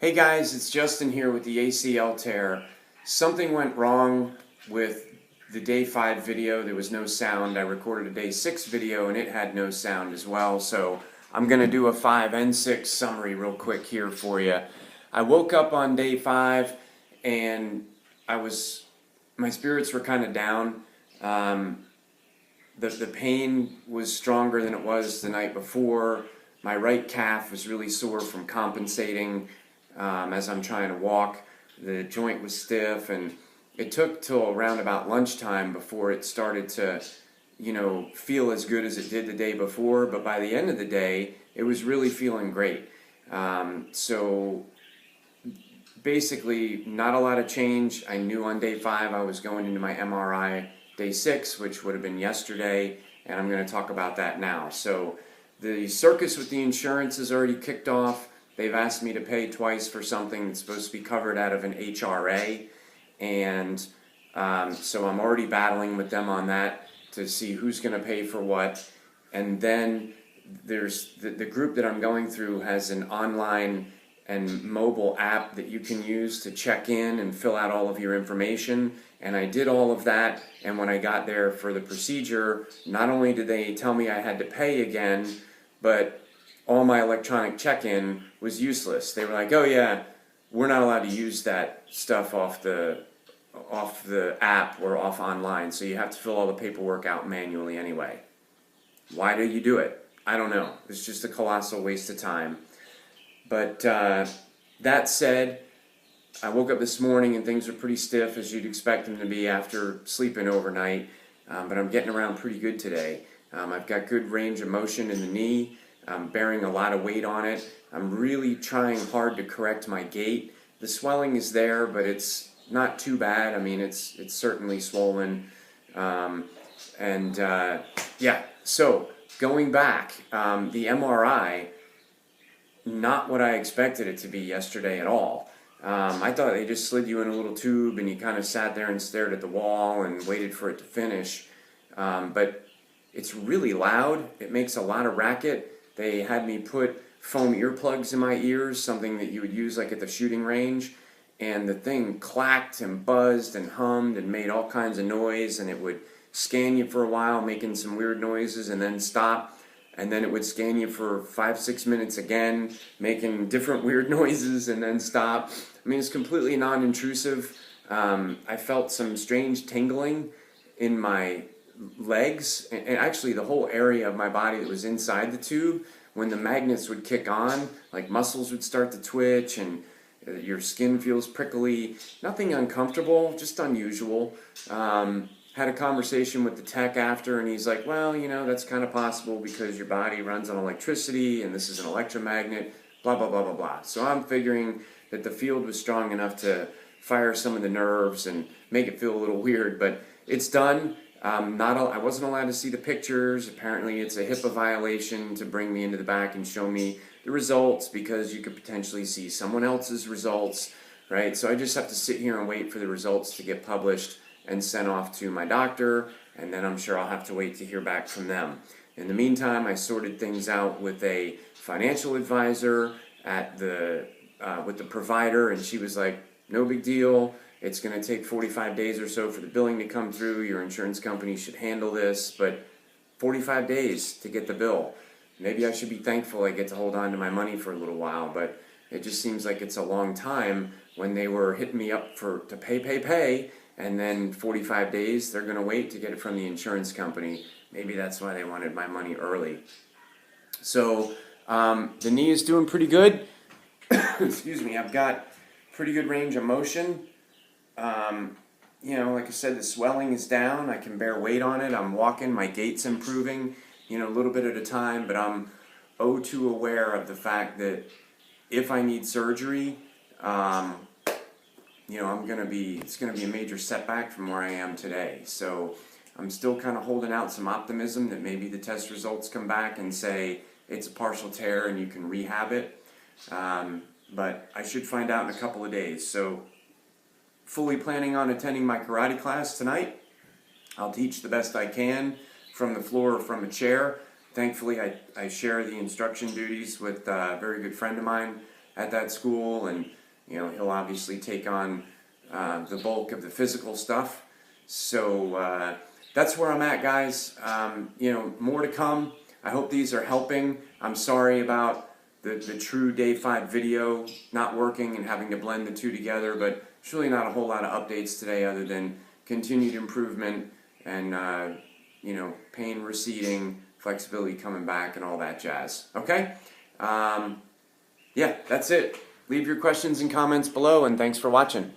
Hey guys, it's Justin here with the ACL Tear. Something went wrong with the day 5 video. There was no sound. I recorded a day 6 video and it had no sound as well. So I'm going to do a 5 and 6 summary real quick here for you. I woke up on day 5 and my spirits were kind of down. The pain was stronger than it was the night before. My right calf was really sore from compensating as I'm trying to walk. The joint was stiff, and it took till around about lunchtime before it started to, feel as good as it did the day before. But by the end of the day, it was really feeling great. So basically, not a lot of change. I knew on day 5 I was going into my MRI day 6, which would have been yesterday, and I'm going to talk about that now. So the circus with the insurance has already kicked off. They've asked me to pay twice for something that's supposed to be covered out of an HRA, and so I'm already battling with them on that to see who's going to pay for what. And then there's the group that I'm going through has an online and mobile app that you can use to check in and fill out all of your information. And I did all of that, and when I got there for the procedure, not only did they tell me I had to pay again, but all my electronic check-in was useless. They were like, oh yeah, we're not allowed to use that stuff off the app or off online, so you have to fill all the paperwork out manually anyway. Why do you do it? I don't know. It's just a colossal waste of time. But that said, I woke up this morning and things are pretty stiff, as you'd expect them to be after sleeping overnight, but I'm getting around pretty good today. I've got good range of motion in the knee. I'm bearing a lot of weight on it. I'm really trying hard to correct my gait. The swelling is there, but it's not too bad. I mean, it's certainly swollen. So going back, the MRI, not what I expected it to be yesterday at all. I thought they just slid you in a little tube and you kind of sat there and stared at the wall and waited for it to finish. But it's really loud. It makes a lot of racket. They had me put foam earplugs in my ears, something that you would use like at the shooting range, and the thing clacked and buzzed and hummed and made all kinds of noise, and it would scan you for a while, making some weird noises, and then stop, and then it would scan you for 5-6 minutes again, making different weird noises, and then stop. I mean, it's completely non-intrusive. I felt some strange tingling in my legs, and actually the whole area of my body that was inside the tube. When the magnets would kick on, like muscles would start to twitch and your skin feels prickly. Nothing uncomfortable, just unusual. Had a conversation with the tech after, and he's like, well, that's kind of possible because your body runs on electricity and this is an electromagnet, blah, blah, blah, blah, blah. So I'm figuring that the field was strong enough to fire some of the nerves and make it feel a little weird, but it's done. I wasn't allowed to see the pictures. Apparently it's a HIPAA violation to bring me into the back and show me the results because you could potentially see someone else's results, right? So I just have to sit here and wait for the results to get published and sent off to my doctor, and then I'm sure I'll have to wait to hear back from them. In the meantime, I sorted things out with a financial advisor with the provider, and she was like, no big deal. It's going to take 45 days or so for the billing to come through. Your insurance company should handle this, but 45 days to get the bill. Maybe I should be thankful I get to hold on to my money for a little while, but it just seems like it's a long time when they were hitting me up to pay, and then 45 days they're going to wait to get it from the insurance company. Maybe that's why they wanted my money early. So the knee is doing pretty good. Excuse me, I've got pretty good range of motion. Like I said, the swelling is down. I can bear weight on it. I'm walking. My gait's improving, a little bit at a time. But I'm too aware of the fact that if I need surgery, it's going to be a major setback from where I am today. So I'm still kind of holding out some optimism that maybe the test results come back and say it's a partial tear and you can rehab it. But I should find out in a couple of days. So fully planning on attending my karate class tonight. I'll teach the best I can from the floor or from a chair. Thankfully, I share the instruction duties with a very good friend of mine at that school, and You know, he'll obviously take on the bulk of the physical stuff. So that's where I'm at, guys. You know, more to come. I hope these are helping. I'm sorry about the true day 5 video not working and having to blend the two together, but there's really not a whole lot of updates today other than continued improvement and you know, pain receding, flexibility coming back, and all that jazz. Okay? Yeah, that's it. Leave your questions and comments below, and thanks for watching.